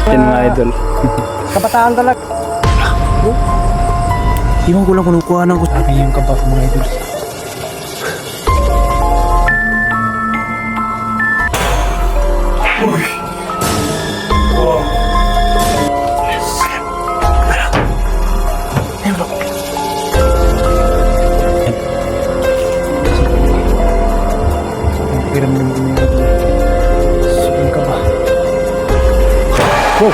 Yan mga idol. Kabataan talaga. Iwan ko lang kung kuha ng sabi yung kaba ko mga idol. Pakiramdam ko mga idol. Sobrang kaba. Oh!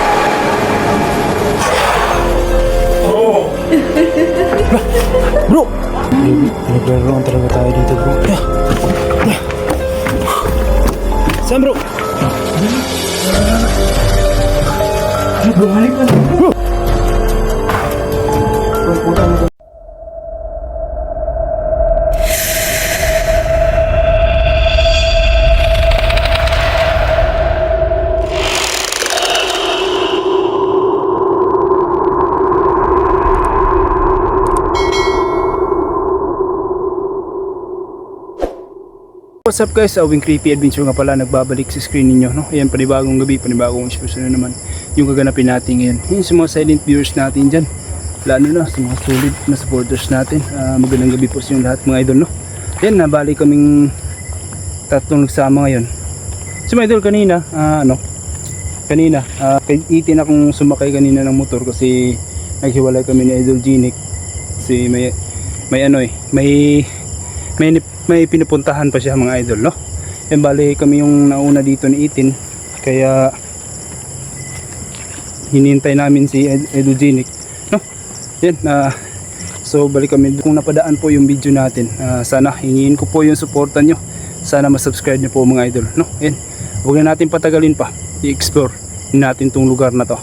Bro! Pinaglaruan talaga tayo dito bro. Saan bro? Bumalik ka na bro! What's up guys, Awing Creepy Adventure nga pala nagbabalik sa screen ninyo, no? Ayan, panibagong gabi, panibagong expression na naman yung gaganapin natin ngayon. Yun sa mga silent viewers natin dyan, lalo na sa mga solid na supporters natin. Magandang gabi po sa inyo lahat mga idol, no? Ayan, nabali kaming tatlong nagsama ngayon. Si mga idol kanina, kay itin akong sumakay kanina ng motor kasi naghiwalay kami ni Idol Ginic. Kasi may pinupuntahan pa siya mga idol, no? Yan, bali kami yung nauna dito ni Itin, kaya hinintay namin si Edugenic, no? Yan, so balik kami. Kung napadaan po yung video natin, sana hingin ko po yung suporta nyo, sana masubscribe nyo po mga idol, no? Yan, huwag na natin patagalin pa, i-explore natin tong lugar na to.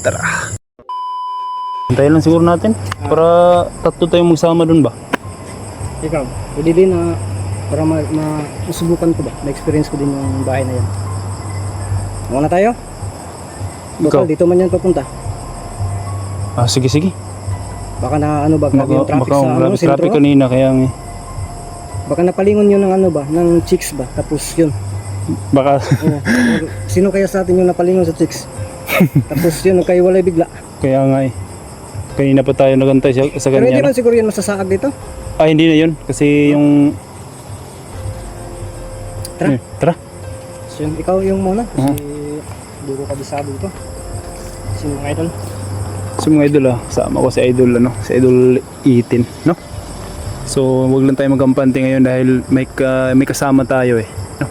Tara! Hintayin lang siguro natin para tatlo tayong magsama dun ba? Ikaw, pwede din na para masubukan ko ba, na-experience ko din yung bahay na yan. Muna tayo? Bukal, dito man yan papunta. Sige. Baka na grabe yung traffic sa sentro. Traffic kanina kaya Baka napalingon yun ng ng chicks ba, tapos yun. Baka Sino kaya sa atin yung napalingon sa chicks? Tapos yun, kayo walay bigla. kaya nga eh. Kanina pa tayo nagantay sa Pero hindi kanya. man siguro yun masasaag dito. Hindi na yun kasi yung Tara. Tara. So yun, ikaw yung muna kasi hindi ko kabisado ito. Sino mga idol? So mga idol, sama ko si idol si idol Itin, no? So wag lang tayo magampante ngayon dahil may kasama tayo eh, no?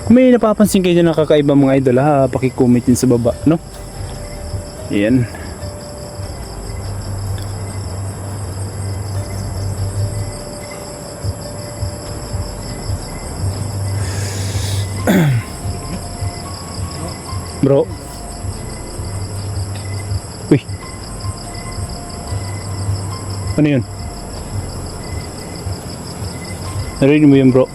Kung may napapansin kayo na nakakaiba mga idol, paki-comment din sa baba, no? Ayan. Bro. Uy. Ano yun? Narinig mo yun bro?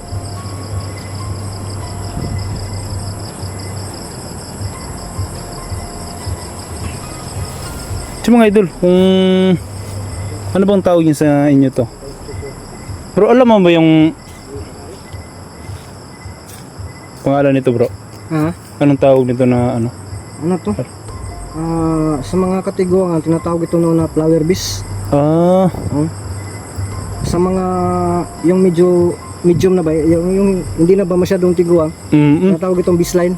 So mga idol, kung ano bang tawag yun sa inyo to? Bro, alam mo ba yung pangalan nito bro? Anong tawag nito na ano? Ano to? Sa mga kategoryang tinatawag ito na flower bees. Sa mga yung medium na ba, yung hindi na ba masyadong tiguang, tinatawag itong bees line.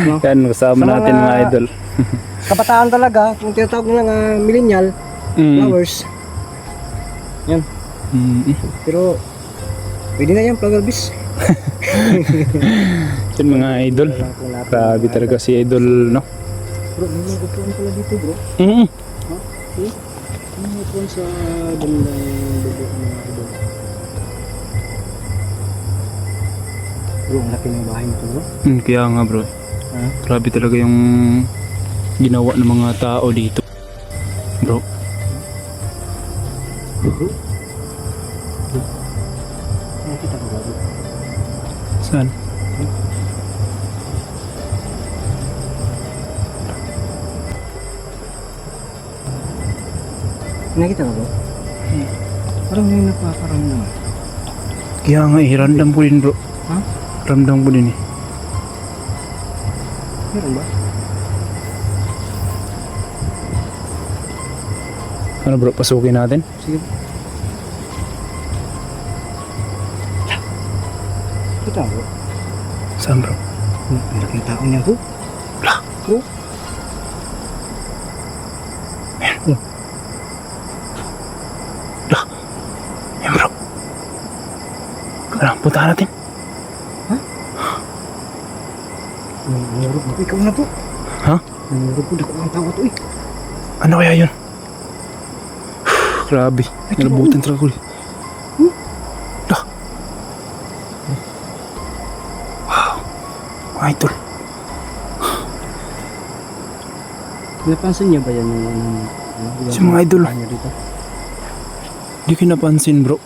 No? Yan, kasama natin mga idol. Kabataan talaga, kung tinatawag nila millennial flowers. Yan. Pero pwede na yan, flower bees. Yan mga idol. Grabe talaga si idol, no? Bro, may mga upuan pala dito bro. Okay. May mga upuan sa bandang bebe mga idol. Bro, ang laki ng bahay nito bro. Kaya nga bro. Grabe talaga yung ginawa ng mga tao dito. Bro. Nakita ko ba bro? Saan? Nakita ko bro? Parang may napaparamdam. Kaya nga ramdam ko din bro. Ha? Ramdam ko din eh. Meron ba? Ano bro, pasukin natin? Sige. Kita bro. Saan bro? Ang laking tao niya bro. Lah, Bro. lah. Yan bro. Ano, puntahan natin. Nangyurog bro. Ikaw na bro. Ha? Nangyurog bro. Dako ang tao to eh. Ano kaya yun? Grabe, nalabutan talaga ko. Lah. Wow. Mga idol. Napansin niyo ba yan yung Si mga idol. kanya dito? Di ko napansin bro.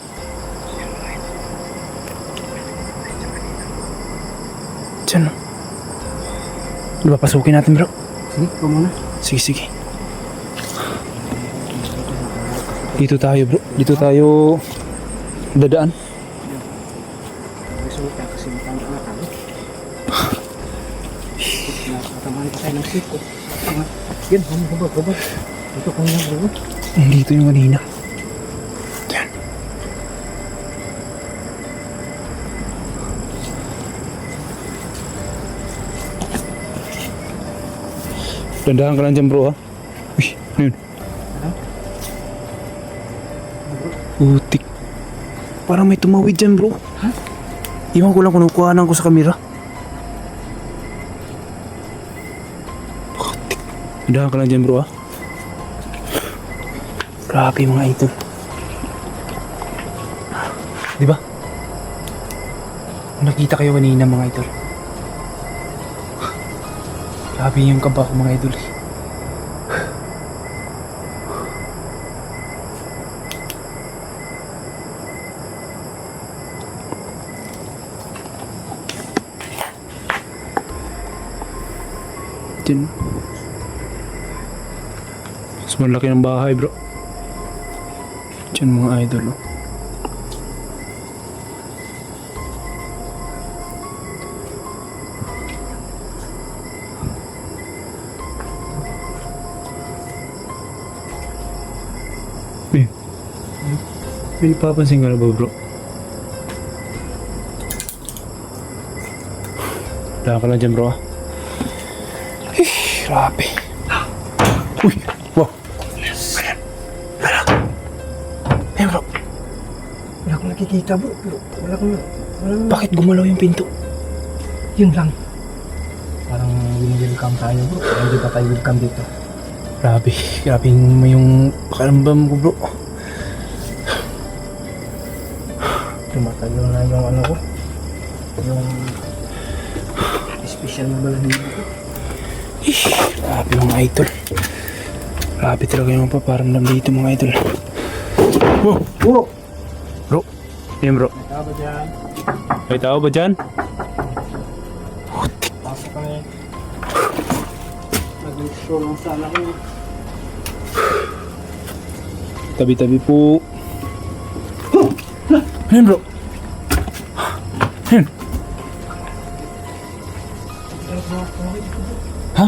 Diyan. Di ba pasukin natin bro? Sige, ikaw muna. Sige, sige. Dito tayo bro. Dito tayo dadaan. Gusto ka kasi matanda na tayo. Nakatamaan pa tayo ng siko. Yan, hubad. Dito kanya bro. Dito yung kanina. Diyan. Dandahan ka lang dyan bro ha. Uy, ano yun? Putik. Parang may tumawid dyan bro. Ha? Iwan ko lang kung nakukuhanan ko sa kamera. Putik. Dandahan ka lang dyan bro ha. Grabe mga idol. Diba? Nakita kayo kanina mga idol. Grabe yung kaba ko mga idol. Diyan. Mas malaki ng bahay bro. Diyan mga idol oh. May papansin ka na ba bro? Wala ka lang dyan bro ah. Grabe. Uy! Wow! Ayan bro. Wala akong nakikita bro. Pero wala akong... Bakit gumalaw yung pinto? Yun lang. Parang welcome tayo bro. Hindi pa tayo welcome dito. Grabe. Grabe yung pakiramdam ko bro. Tumatayo na yung ano ko. Yung... special na balahibo ko. Grabe mga idol. Grabe talaga yung paparamdam dito mga idol. Wow! Bro! Bro! Yan bro. May tao ba dyan? May tao ba dyan? Pasok kami. Nag-show lang sana ko. Tabi-tabi po. Yan bro. Yan. Ha?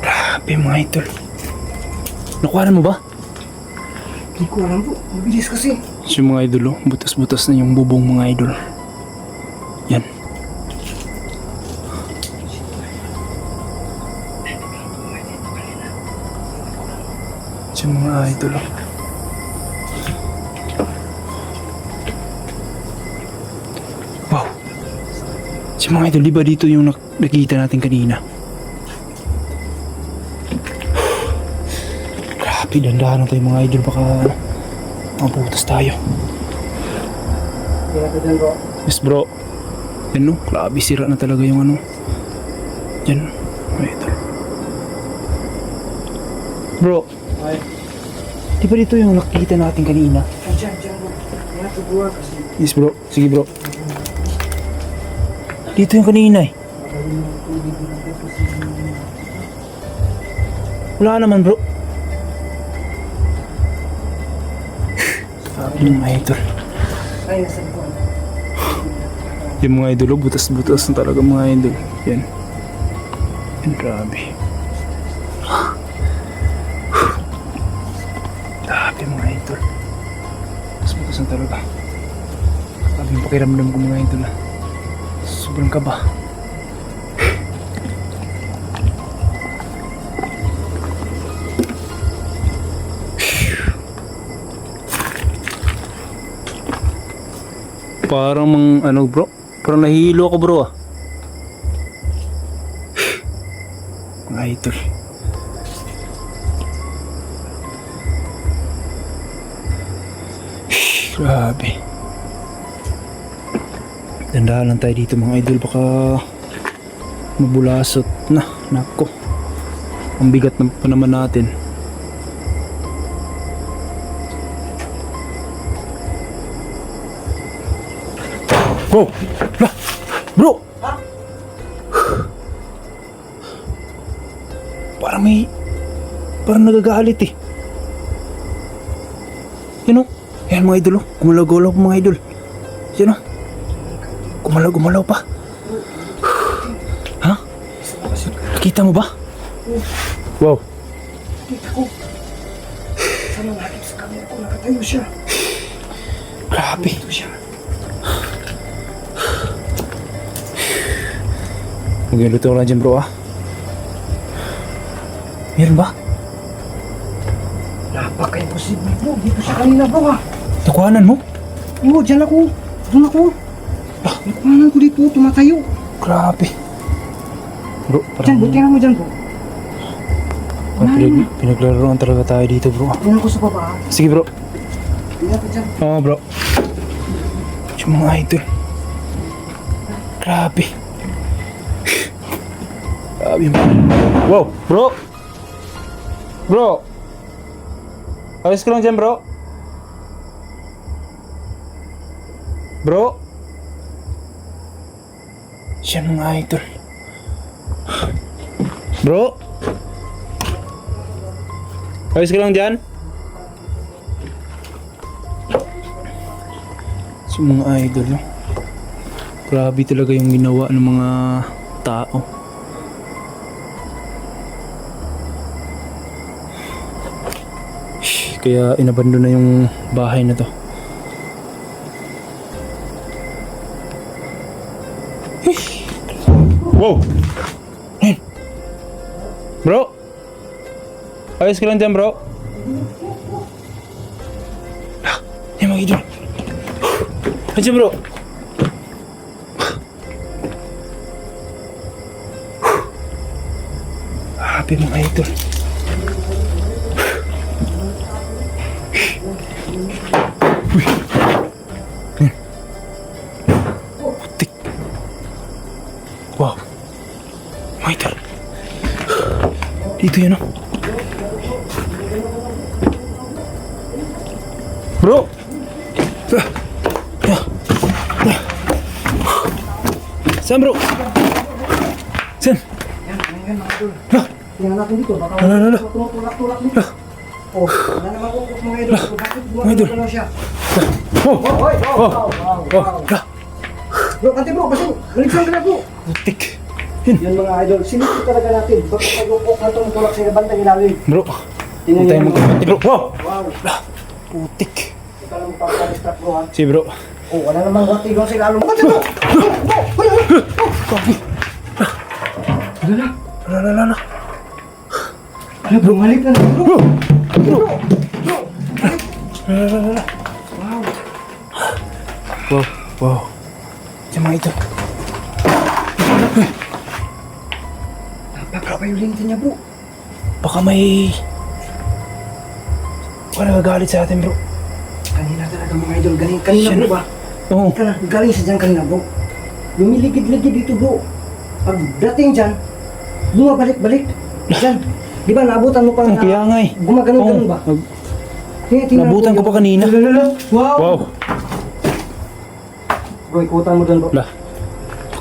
Grabe mga idol. Nakuha mo ba? Hindi ko alam bro. Mabilis kasi. Yung mga idol oh, butas-butas na yung bubong mga idol. Yan. Yung mga idol oh. Wow. Si mga idol, di ba dito yung nakita natin kanina? Grabe, dandahan tayo mga idol, baka mabutas tayo. Kaya ko dyan bro. Yes bro. Yan no, grabe sira na talaga yung ano. Yan. Mga idol. Bro, Ay. di ba dito yung nakita natin kanina? Dyan bro. Kaya ko buwa kasi. Yes bro, sige bro. Dito yung kanina eh. Wala naman bro. Grabe mga idol. Ay, nasa likod. Yung mga idol, oh, butas-butas na talaga mga idol. Yan. Yan, grabe. Grabe mga idol. Butas-butas na talaga. Grabe yung pakiramdam ko mga idol. Sobrang kaba. Parang ano bro, parang nahihilo ako bro ah. Mga idol. Grabe. Dandahan lang tayo dito mga idol, baka mabulasot na. Nako, ang bigat na pa naman natin. Bro! Bro! Parang nagagalit eh. Yan o. Yan mga idol o. Gumalaw-gulaw pa mga idol. Yan o. Gumalaw-gumalaw pa. Ha? Nakita mo ba? Wow. Kita ko. Sana natin sa camera ko, nakatayo siya. Grabe. Ito siya. Magluluto ko lang dyan bro ah. Meron ba? Napaka-imposible bro. Dito siya kanina bro ha. Nakuhanan mo? Oo, dyan ako. Doon ako. Nakuhanan ko dito, tumatayo. Grabe. Bro, Dyan, butingan mo dyan bro. Pinaglaruan talaga tayo dito bro. Tingnan ko sa baba ha. Sige bro. Tingnan ko dyan. Oo bro. Yung mga idol. Grabe. Grabe. Wow, bro. Bro. Ayos ka lang dyan bro. Bro. Siya mga idol. Bro. Ayos ka lang dyan. So mga idol, no? Grabe talaga yung ginawa ng mga tao. Kaya inabandon na yung bahay na to. Wow! Hey. Bro! Ayos ka lang dyan bro? Yan mga idol. Ayan bro. Happy mga idol. Putik. Wow. Mga idol. Dito yan oh. Bro. Saan bro? Saan? Yan mga idol. Ah, Tingnan natin dito. Baka Lala. tulak-tulak dito. Oh, wala naman ko mga idol. Bakit Mga idol. gumagano siya? Oh! Oy, wow, Oh! wow, wow, Oh! wow. Ah, Bro, kante bro, kasi maligsan ka na bro. putik. Yun. Yan mga idol, sinipin talaga natin. Bakit pag-upok na itong tulak sa bantang ilalim? Bro. Tingnan Huwag tayo niyo. magkakati bro. Wow! Wow, Ah, putik. ito lang magpapadistract bro ha. Si bro. Oh, wala namang wati doon sa ilalim. Kante bro! Lala. Ano bro, malik na bro. Bro! Bro! Lala. Wow. Wow. Wow. Diyan mga ito. Napaka-violent niya bro. Baka may... Baka nagagalit sa atin bro. Kanina talaga mga idol, kanina Siya bro na. ba? Oo. Galing siya dyan kanina bro. Lumiligid-ligid dito bro. Pag dating dyan, bumabalik-balik. Dyan. Di ba naabutan mo pa Ang kaya nga eh. Gumaganon-ganon ba? Nag- Tingnan Nabutan ko pa kanina. Wow! Wow. Bro, ikutan mo dun bro. Lah.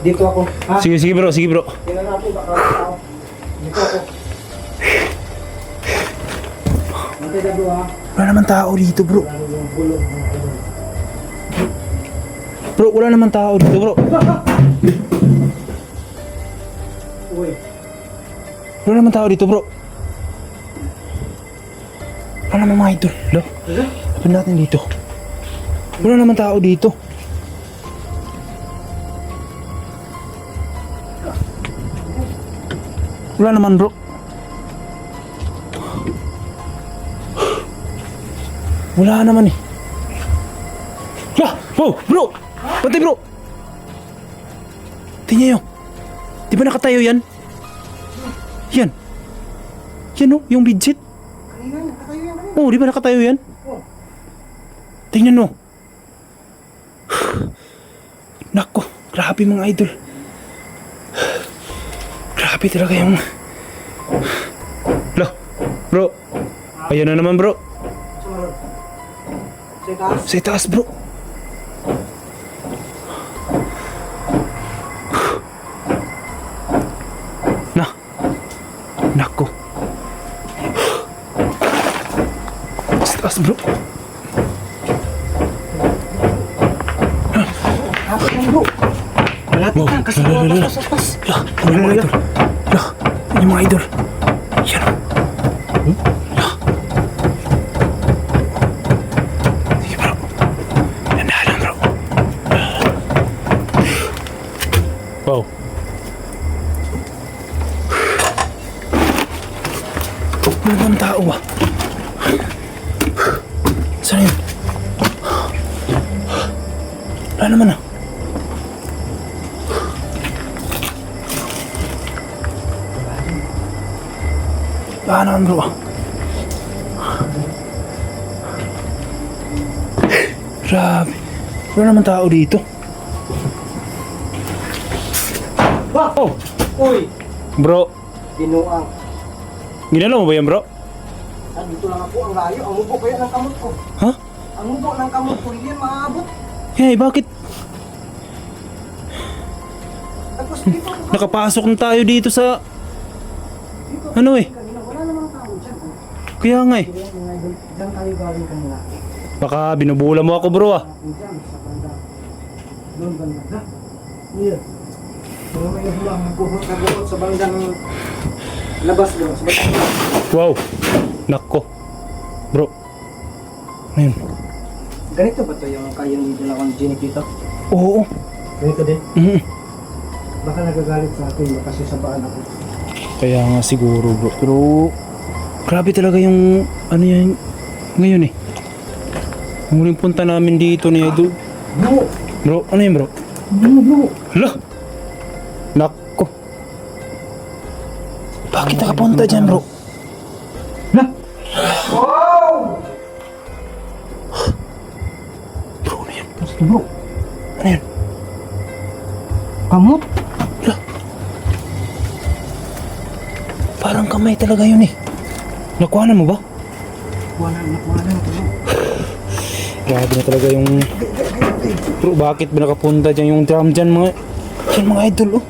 Dito ako. Ha? Sige bro. Tingnan natin baka may tao. Dito ako. Mantay na bro ha. Wala naman tao dito, bro. Bro, wala naman tao dito, bro. Uy. Wala naman tao dito, bro. Wala naman mga idol. Lo, lapit natin dito. Wala naman tao dito. Wala naman, bro. Wala naman eh. Ah! Wow! Bro! Pati bro! Tingnan nyo. Di ba nakatayo yan? Yan. Yan o, yung midget. Kanina, nakatayo yan kanina. Oh, di ba nakatayo yan? Oh. Tingnan mo. Nako, grabe mga idol. Grabe talaga yung... Lo, bro. Ayan na naman bro. Sumunod. Sa itaas. Sa itaas bro. Na. Nako. Sa taas bro. Malapit na, kasi Lala. sa pas. Lah, ano mga idol? Lah, yung mga idol. Yan. Lah. Sige bro. Dandahan lang bro. Wow. Wala naman tao ah. Saan yun? Wala naman ah. Wala naman bro. Grabe. Wala naman tao dito. Wah! Oh, Uy! bro. Binuang. Ginalaw mo ba yan bro? Ah, dito lang ako, ang layo. Ang mubo kaya ng kamot ko. Ha? Ang mubo ng kamot ko, hindi yan maaabot. Hey, bakit? Tapos dito ako. Nakapasok na tayo dito sa... Ano eh? Kanina, wala namang tao dyan. Kaya nga eh. Kaya mga idol, dyan tayo galing kanina. Baka binubula mo ako bro ah. Dyan, sa banda. Doon banda. Ha? Here. Mga may hulang nagbuhot sa bandang labas doon. Sa bandang Wow. Nako. Bro. Ano yun? ganito ba to yung kayo ni Dalawang Genic dito? Oo. Ganito din? Mhm. Baka nagagalit sa akin kasi sabaan ako. Kaya nga siguro bro. Pero grabe talaga yung ano yan ngayon eh. Ang huling punta namin dito ni Idol. Bro! Bro, ano yun bro? Bro! Hala! Nako. Bakit nakapunta dyan bro? Na! Wow! Bro, ano yan? Basta bro, Ano yan? kamot? Hala! Parang kamay talaga yun eh. Nakuhanan mo ba? Wala ko bro. Grabe na talaga yung... Bro, bakit ba nakapunta dyan yung drum dyan mga idol oh?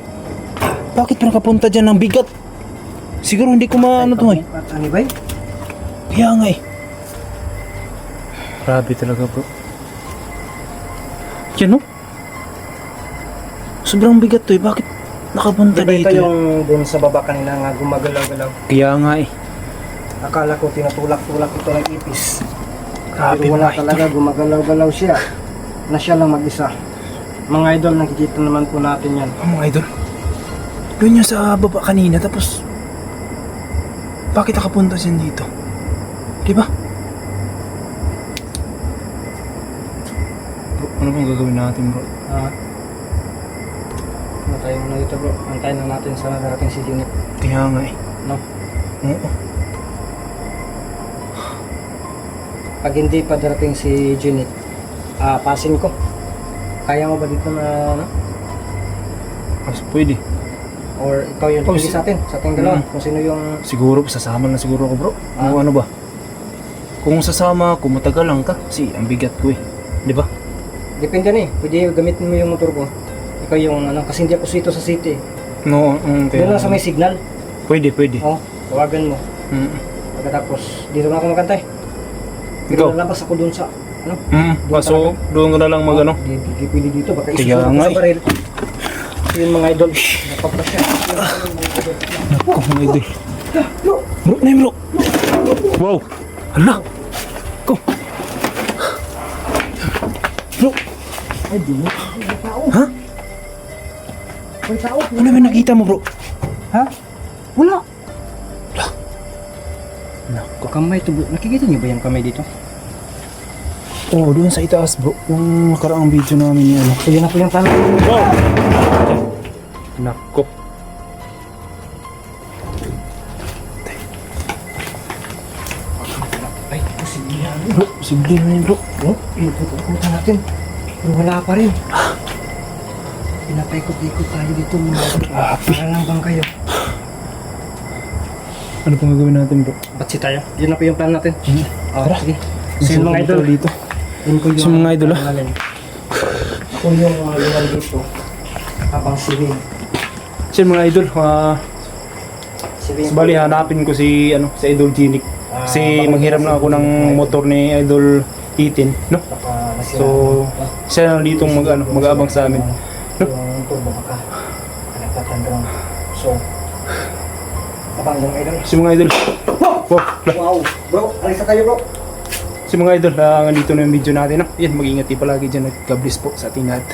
Bakit ba nakapunta dyan ang bigat? Siguro hindi ko maano to eh. At ano ba? Kaya nga eh. Grabe talaga bro. Yan oh. Sobrang bigat to eh. Bakit nakapunta Diba dito? ito yung dun sa baba kanina nga gumagalaw-galaw. Kaya nga eh. Akala ko tinutulak-tulak ito ng ipis. Grabe Pero wala mga talaga, gumagalaw-galaw siya. Na siya lang mag-isa. Mga idol, nakikita naman po natin yan. Oh, mga idol. Doon yung sa baba kanina tapos bakit nakapunta siya dito? Diba? Bro, ano bang gagawin natin bro? Antayin mo na dito bro. Antayin na natin sa darating si Junit. Kaya nga eh. No? Oo. Pag hindi pa darating si Junit, pasin ko. Kaya mo ba dito na, ano? Mas pwede. Or ikaw yung Oh, pili sa atin, sa ating dalawa. Mm. Kung sino yung... Siguro, sasama na siguro ako bro. Kung ano ba? Kung sasama ako, matagal lang ka. Kasi ang bigat ko eh. Di ba? Depende na eh. Pwede gamitin mo yung motor ko. Ikaw yung ano, kasi hindi ako sito sa city. No, Doon lang sa may signal. Pwede, pwede. Oh, tawagan mo. Mm. Pagkatapos, dito na ako makantay. Ikaw? Lalabas ako doon sa, ano? Kaso doon ko na lang mag ano. Di pwede dito, baka Kaya isusunod ako nga sa eh. baril. Yun mga idol, napapasya. Nako, mga idol. Bro, na yun, bro. Wow. Hala. Ko. Bro. Ay, di mo. May tao. Ha? May tao. Ano ba nakita mo, bro? Ha? Wala. Nako. Kamay to bro. Nakikita niyo ba yung kamay dito? Oh, doon sa itaas, bro. Yung nakaraang video namin yun. Ayun na po yung tanong. Bro. Nako. Ay, posible yan. Bro, posible na yun, bro. Oh, ikutan natin. Pero wala pa rin. Pinapaikot-ikot tayo dito mga idol. Para lang bang kayo? Ano pang gagawin natin, bro? Batsi tayo. Yun na po yung plan natin. Tara. Sige. So yun mga idol. Dito. Yun po So, mga idol, ano namin. Ako yung luwan dito. Habang siwing. So, mga idol, Siwing. bali hanapin ko si si Idol Ginic. Kasi maghiram na ako ng motor ni Idol Titin, no? So, siya na dito mag-aabang sa amin. Yung turbo baka. Nagtatandang. So, abang yung idol. Si mga idol. Wow, Wow, bro, alis na tayo bro. si mga idol, nandito na yung video natin, no? Yan, mag-ingat palagi dyan at God bless po sa ating lahat.